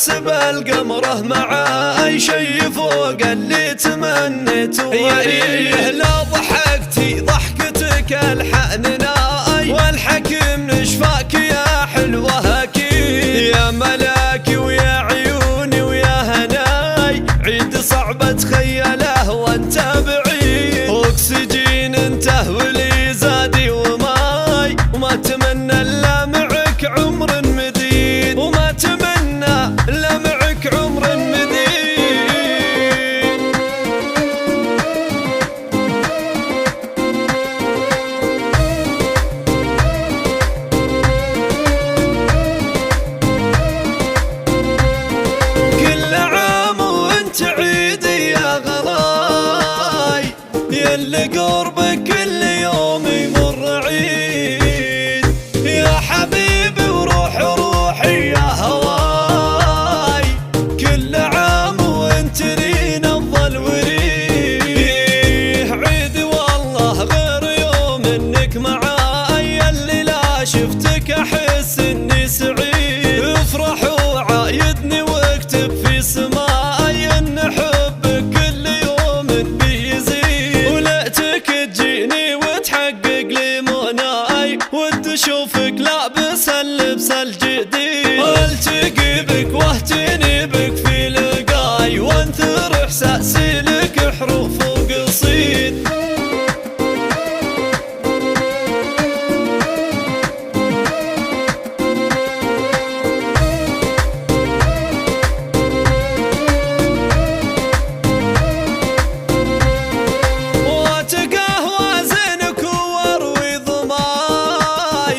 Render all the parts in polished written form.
احسب القمره معاي شي فوق اللي تمنيته. يا لا ضحكتي ضحكتك الحنناي، والحكم نشفاك يا حلوه اكيد. يا ملاكي ويا عيوني ويا هناي، عيد صعب اتخيله وانت بعيد. اكسجين انت ولي زادي وماي، وما اتمنى الا معك عمر مديد، وما اتمنى الا معك عمر مديد. كل عام وانت عيدي يا غلاي، يلي قربك كل يوم يمر عيد. يا حبيبي وروح روحي يا هواي، كل عام وانت لي نظل وريح. عيد والله غير يوم انك معاي، يلي لا شفتك احس اني سعيد. افرح وعايدني واكتب في سماي ان حبك كل يوم بيزيد. وليتك تجيني وتحقق لي مناي، ودي اشوفك لابس اللبس الجديد. التقي بك واهتني بك في لقاي، وانثر احساسي لك حروف وقصيد. واتقهوى زينك واروي ضماي،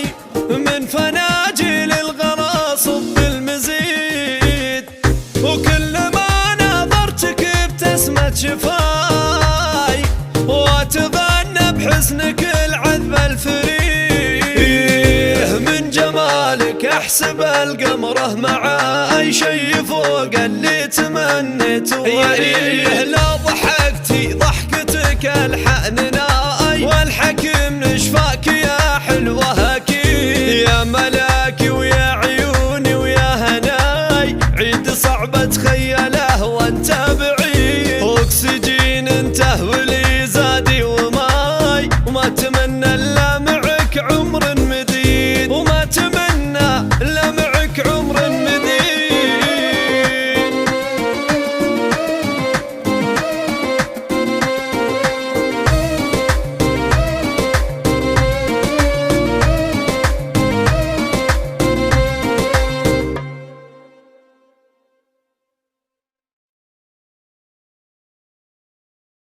من فناجيل الغلا صب المزيد. وكل ما نظرتك ابتسمة شفاي، واتغنى بحسنك العذب الفريد. من جمالك احسب القمره معاي شي فوق اللي تمنيته. يا لا ضحكتي ضحكتك الحنناي،